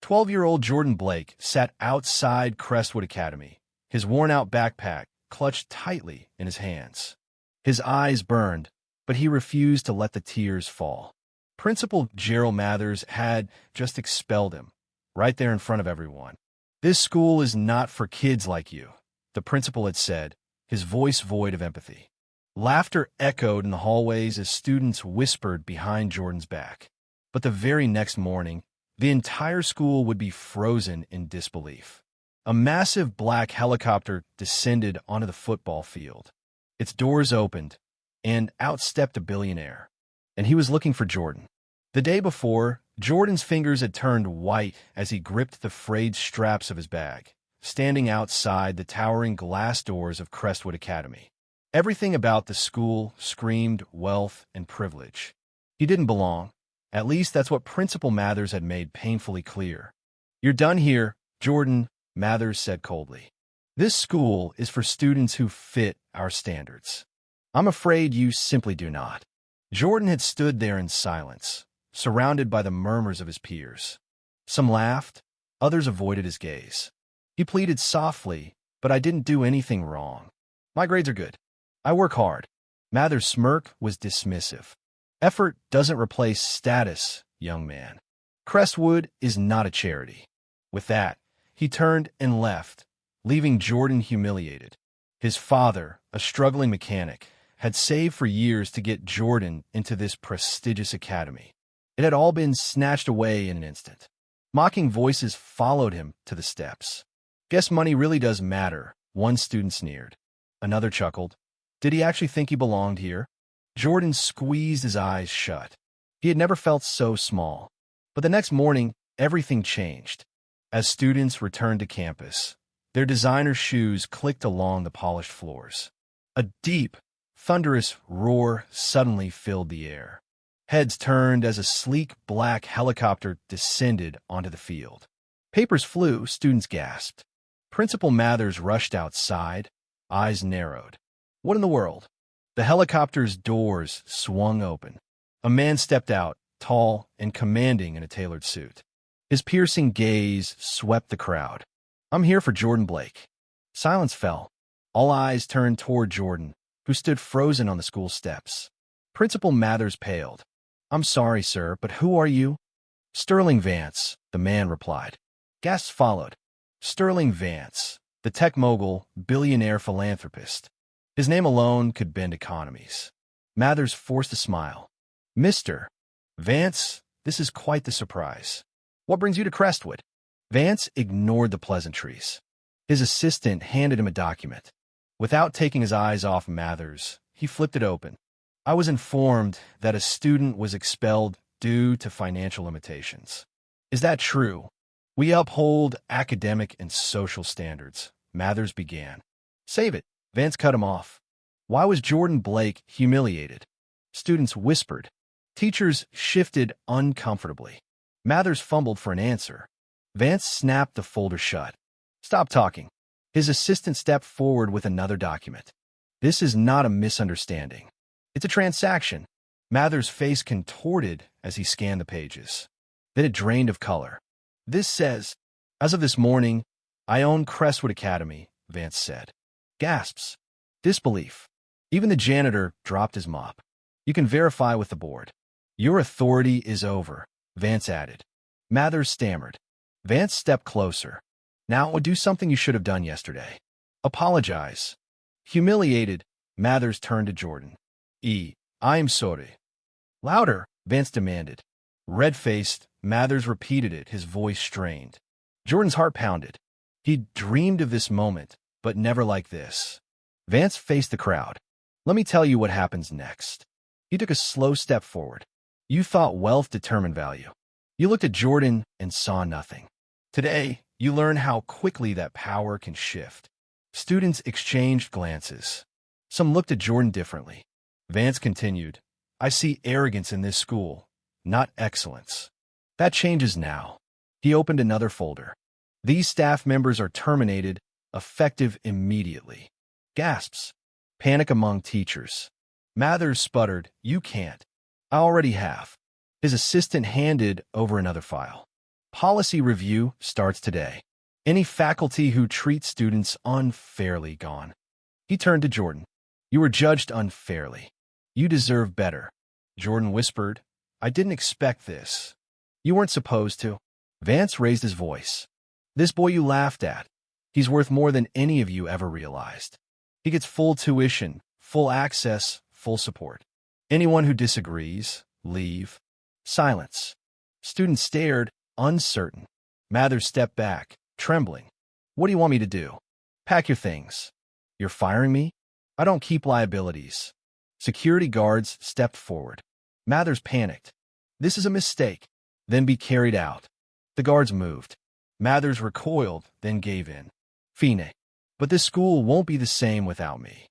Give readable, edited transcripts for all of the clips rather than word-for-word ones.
12-year-old Jordan Blake sat outside Crestwood Academy, his worn-out backpack clutched tightly in his hands. His eyes burned, but he refused to let the tears fall. Principal Gerald Mathers had just expelled him, right there in front of everyone. "This school is not for kids like you," the principal had said, his voice void of empathy. Laughter echoed in the hallways as students whispered behind Jordan's back. But the very next morning, the entire school would be frozen in disbelief. A massive black helicopter descended onto the football field. Its doors opened, and out stepped a billionaire. And he was looking for Jordan. The day before, Jordan's fingers had turned white as he gripped the frayed straps of his bag, standing outside the towering glass doors of Crestwood Academy. Everything about the school screamed wealth and privilege. He didn't belong. At least that's what Principal Mathers had made painfully clear. "You're done here, Jordan," Mathers said coldly. "This school is for students who fit our standards. I'm afraid you simply do not." Jordan had stood there in silence, surrounded by the murmurs of his peers. Some laughed, others avoided his gaze. He pleaded softly, "But I didn't do anything wrong. My grades are good. I work hard." Mathers' smirk was dismissive. "Effort doesn't replace status, young man. Crestwood is not a charity." With that, he turned and left, leaving Jordan humiliated. His father, a struggling mechanic, had saved for years to get Jordan into this prestigious academy. It had all been snatched away in an instant. Mocking voices followed him to the steps. "Guess money really does matter," one student sneered. Another chuckled. Did he actually think he belonged here? Jordan squeezed his eyes shut. He had never felt so small. But the next morning, everything changed. As students returned to campus, their designer shoes clicked along the polished floors. A deep, thunderous roar suddenly filled the air. Heads turned as a sleek black helicopter descended onto the field. Papers flew, students gasped. Principal Mathers rushed outside, eyes narrowed. What in the world? The helicopter's doors swung open. A man stepped out, tall and commanding in a tailored suit. His piercing gaze swept the crowd. "I'm here for Jordan Blake." Silence fell. All eyes turned toward Jordan, who stood frozen on the school steps. Principal Mathers paled. "I'm sorry, sir, but who are you?" "Sterling Vance," the man replied. Gasps followed. Sterling Vance, the tech mogul, billionaire philanthropist. His name alone could bend economies. Mathers forced a smile. "Mr. Vance, this is quite the surprise. What brings you to Crestwood?" Vance ignored the pleasantries. His assistant handed him a document. Without taking his eyes off Mathers, he flipped it open. "I was informed that a student was expelled due to financial limitations. Is that true?" "We uphold academic and social standards," Mathers began. "Save it," Vance cut him off. Why was Jordan Blake humiliated? Students whispered. Teachers shifted uncomfortably. Mathers fumbled for an answer. Vance snapped the folder shut. "Stop talking." His assistant stepped forward with another document. "This is not a misunderstanding. It's a transaction." Mathers' face contorted as he scanned the pages. Then it drained of color. "This says, as of this morning, I own Crestwood Academy," Vance said. Gasps. Disbelief. Even the janitor dropped his mop. "You can verify with the board." "Your authority is over," Vance added. Mathers stammered. Vance stepped closer. "Now do something you should have done yesterday. Apologize." Humiliated, Mathers turned to Jordan. "I'm sorry." "Louder," Vance demanded. Red-faced, Mathers repeated it, his voice strained. Jordan's heart pounded. He'd dreamed of this moment, but never like this. Vance faced the crowd. "Let me tell you what happens next." He took a slow step forward. "You thought wealth determined value. You looked at Jordan and saw nothing. Today, you learn how quickly that power can shift." Students exchanged glances. Some looked at Jordan differently. Vance continued, "I see arrogance in this school, not excellence. That changes now." He opened another folder. "These staff members are terminated, effective immediately." Gasps. Panic among teachers. Mathers sputtered, "You can't." "I already have." His assistant handed over another file. Policy review starts today. Any faculty who treats students unfairly gone. He turned to Jordan. You were judged unfairly. You deserve better. Jordan whispered, I didn't expect this. You weren't supposed to. Vance raised his voice. This boy you laughed at, he's worth more than any of you ever realized. He gets full tuition, full access, full support. Anyone who disagrees, leave. Silence. Students stared, uncertain. Mathers stepped back, trembling. What do you want me to do? Pack your things. You're firing me? I don't keep liabilities. Security guards stepped forward. Mathers panicked. This is a mistake. Then be carried out. The guards moved. Mathers recoiled, then gave in. Fine. But this school won't be the same without me.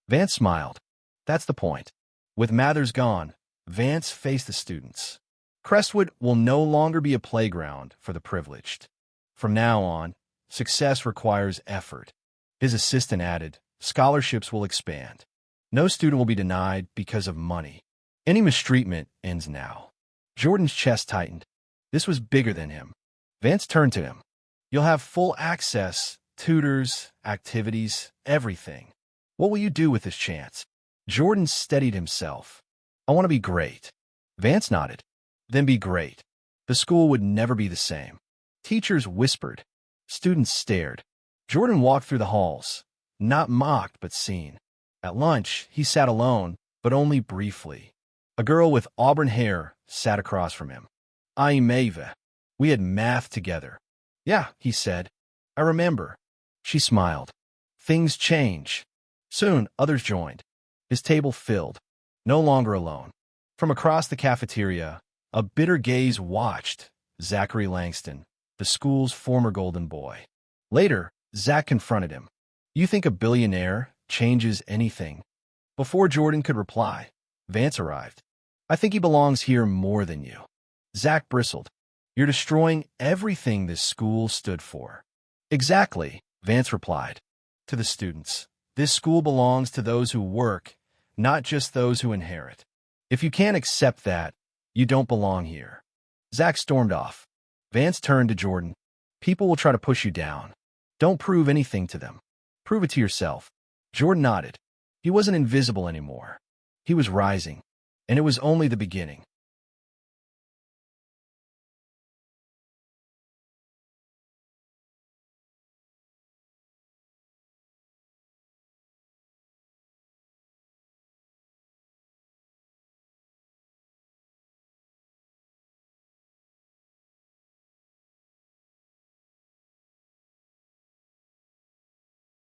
Vance smiled. That's the point. With Mathers gone, Vance faced the students. Crestwood will no longer be a playground for the privileged. From now on, success requires effort. His assistant added, scholarships will expand. No student will be denied because of money. Any mistreatment ends now. Jordan's chest tightened. This was bigger than him. Vance turned to him. You'll have full access, tutors, activities, everything. What will you do with this chance? Jordan steadied himself. I want to be great. Vance nodded. Then be great. The school would never be the same. Teachers whispered. Students stared. Jordan walked through the halls, not mocked but seen. At lunch, he sat alone, but only briefly. A girl with auburn hair sat across from him. Maeva. We had math together. Yeah, he said. I remember. She smiled. Things change. Soon, others joined. His table filled. No longer alone. From across the cafeteria, a bitter gaze watched Zachary Langston, the school's former golden boy. Later, Zach confronted him. You think a billionaire changes anything? Before Jordan could reply, Vance arrived. I think he belongs here more than you. Zach bristled. You're destroying everything this school stood for. Exactly, Vance replied. To the students, this school belongs to those who work, not just those who inherit. If you can't accept that, you don't belong here. Zach stormed off. Vance turned to Jordan. People will try to push you down. Don't prove anything to them. Prove it to yourself. Jordan nodded. He wasn't invisible anymore. He was rising, and it was only the beginning.